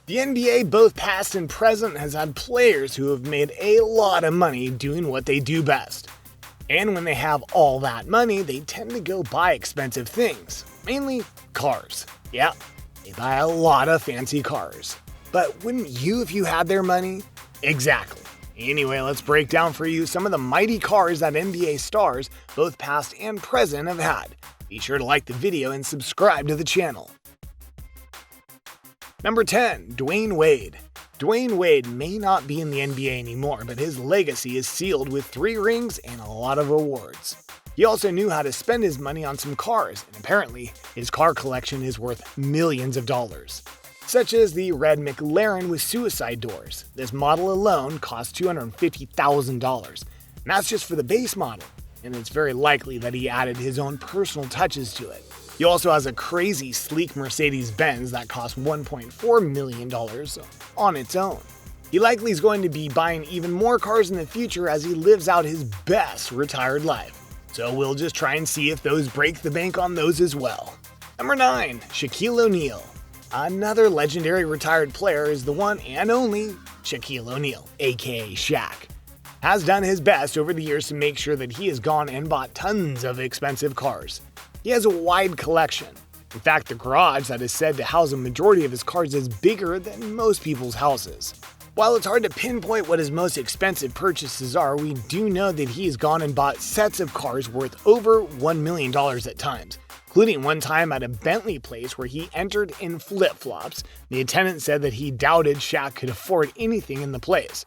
The NBA, both past and present, has had players who have made a lot of money doing what they do best. And when they have all that money, they tend to go buy expensive things, mainly cars. Yeah, they buy a lot of fancy cars. But wouldn't you if you had their money? Exactly. Anyway, let's break down for you some of the mighty cars that NBA stars, both past and present, have had. Be sure to like the video and subscribe to the channel. Number 10. DWade. DWade may not be in the NBA anymore, but his legacy is sealed with 3 rings and a lot of awards. He also knew how to spend his money on some cars, and apparently his car collection is worth millions of dollars. Such as the red McLaren with suicide doors. This model alone cost $250,000, and that's just for the base model, and it's very likely that he added his own personal touches to it. He also has a crazy sleek Mercedes-Benz that cost $1.4 million on its own. He likely is going to be buying even more cars in the future as he lives out his best retired life. So we'll just try and see if those break the bank on those as well. Number 9. Shaquille O'Neal. Another legendary retired player is the one and only Shaquille O'Neal, aka Shaq. Has done his best over the years to make sure that he has gone and bought tons of expensive cars. He has a wide collection. In fact, the garage that is said to house a majority of his cars is bigger than most people's houses. While it's hard to pinpoint what his most expensive purchases are, we do know that he has gone and bought sets of cars worth over $1 million at times, including one time at a Bentley place where he entered in flip-flops. The attendant said that he doubted Shaq could afford anything in the place.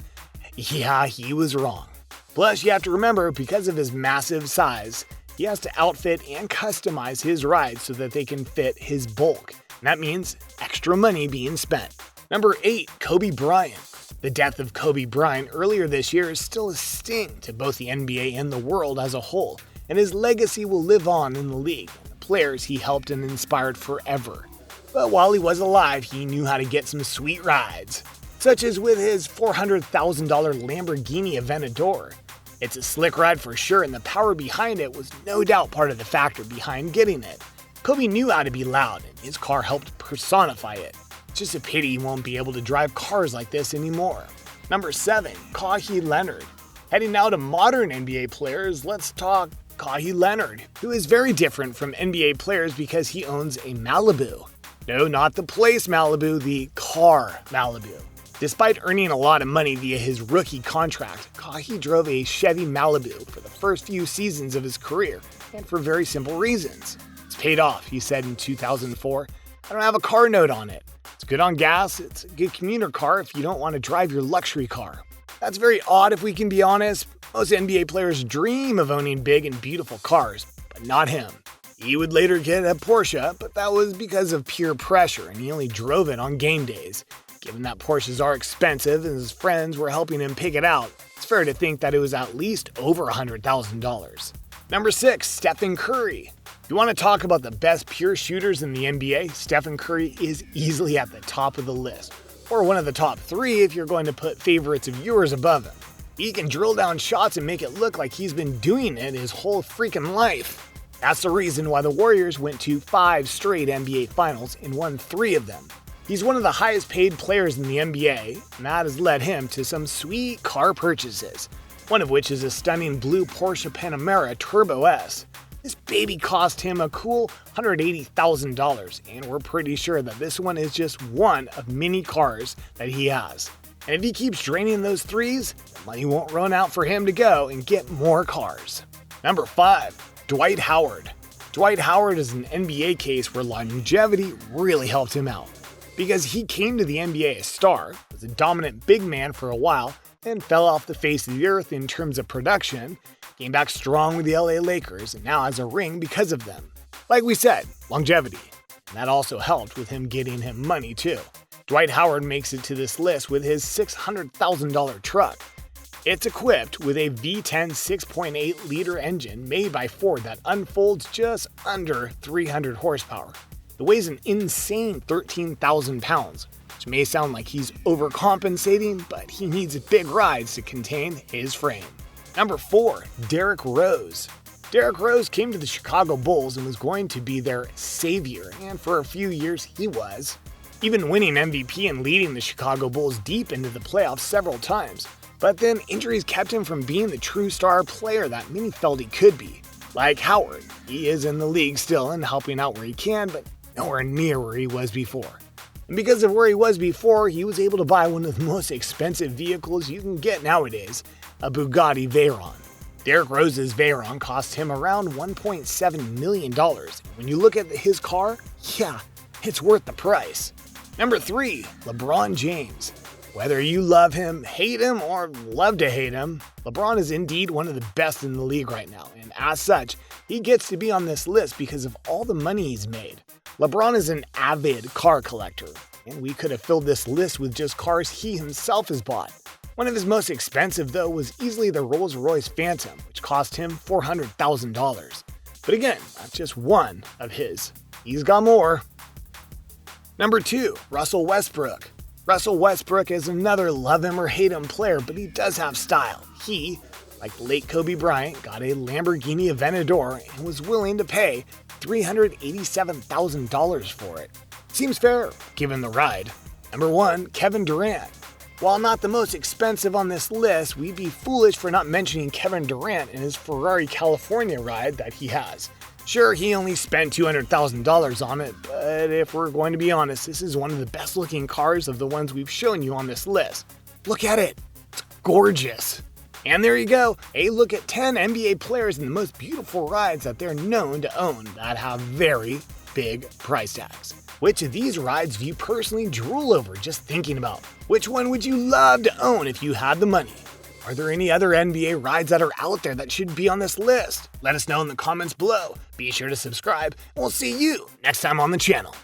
Yeah, he was wrong. Plus, you have to remember, because of his massive size, he has to outfit and customize his rides so that they can fit his bulk. And that means extra money being spent. Number 8. Kobe Bryant. The death of Kobe Bryant earlier this year is still a sting to both the NBA and the world as a whole, and his legacy will live on in the league and the players he helped and inspired forever. But while he was alive, he knew how to get some sweet rides, such as with his $400,000 Lamborghini Aventador. It's a slick ride for sure, and the power behind it was no doubt part of the factor behind getting it. Kobe knew how to be loud, and his car helped personify it. It's just a pity he won't be able to drive cars like this anymore. Number 7. Kawhi Leonard. Heading now to modern NBA players, let's talk Kawhi Leonard, who is very different from NBA players because he owns a Malibu. No, not the place Malibu, the car Malibu. Despite earning a lot of money via his rookie contract, Kawhi drove a Chevy Malibu for the first few seasons of his career, and for very simple reasons. It's paid off, he said in 2004. I don't have a car note on it. It's good on gas, it's a good commuter car if you don't want to drive your luxury car. That's very odd if we can be honest. Most NBA players dream of owning big and beautiful cars, but not him. He would later get a Porsche, but that was because of peer pressure, and he only drove it on game days. Given that Porsches are expensive and his friends were helping him pick it out, it's fair to think that it was at least over $100,000. Number 6. Stephen Curry. If you want to talk about the best pure shooters in the NBA, Stephen Curry is easily at the top of the list, or one of the top 3 if you're going to put favorites of yours above him. He can drill down shots and make it look like he's been doing it his whole freaking life. That's the reason why the Warriors went to 5 straight NBA Finals and won 3 of them. He's one of the highest paid players in the NBA, and that has led him to some sweet car purchases, one of which is a stunning blue Porsche Panamera Turbo S. This baby cost him a cool $180,000, and we're pretty sure that this one is just one of many cars that he has. And if he keeps draining those threes, the money won't run out for him to go and get more cars. Number 5. Dwight Howard. Dwight Howard is an NBA case where longevity really helped him out, because he came to the NBA a star, was a dominant big man for a while, and fell off the face of the earth in terms of production, came back strong with the LA Lakers, and now has a ring because of them. Like we said, longevity. And that also helped with him getting him money too. Dwight Howard makes it to this list with his $600,000 truck. It's equipped with a V10 6.8-liter engine made by Ford that unfolds just under 300 horsepower. It weighs an insane 13,000 pounds, which may sound like he's overcompensating, but he needs big rides to contain his frame. Number 4. Derrick Rose. Derrick Rose came to the Chicago Bulls and was going to be their savior, and for a few years he was. even winning MVP and leading the Chicago Bulls deep into the playoffs several times. But then injuries kept him from being the true star player that many felt he could be. Like Howard, he is in the league still and helping out where he can, but nowhere near where he was before. And because of where he was before, he was able to buy one of the most expensive vehicles you can get nowadays, a Bugatti Veyron. Derrick Rose's Veyron cost him around $1.7 million. When you look at his car, yeah, it's worth the price. Number 3, LeBron James. Whether you love him, hate him, or love to hate him, LeBron is indeed one of the best in the league right now, and as such, he gets to be on this list because of all the money he's made. LeBron is an avid car collector, and we could have filled this list with just cars he himself has bought. One of his most expensive, though, was easily the Rolls-Royce Phantom, which cost him $400,000. But again, that's just one of his. He's got more. Number 2, Russell Westbrook. Russell Westbrook is another love him or hate him player, but he does have style. He, like the late Kobe Bryant, got a Lamborghini Aventador and was willing to pay $387,000 for it. Seems fair, given the ride. Number 1, Kevin Durant. While not the most expensive on this list, we'd be foolish for not mentioning Kevin Durant and his Ferrari California ride that he has. Sure, he only spent $200,000 on it, but if we're going to be honest, this is one of the best looking cars of the ones we've shown you on this list. Look at it. It's gorgeous. And there you go, a look at 10 NBA players and the most beautiful rides that they're known to own that have very big price tags. Which of these rides do you personally drool over just thinking about? Which one would you love to own if you had the money? Are there any other NBA rides that are out there that should be on this list? Let us know in the comments below. Be sure to subscribe, and we'll see you next time on the channel.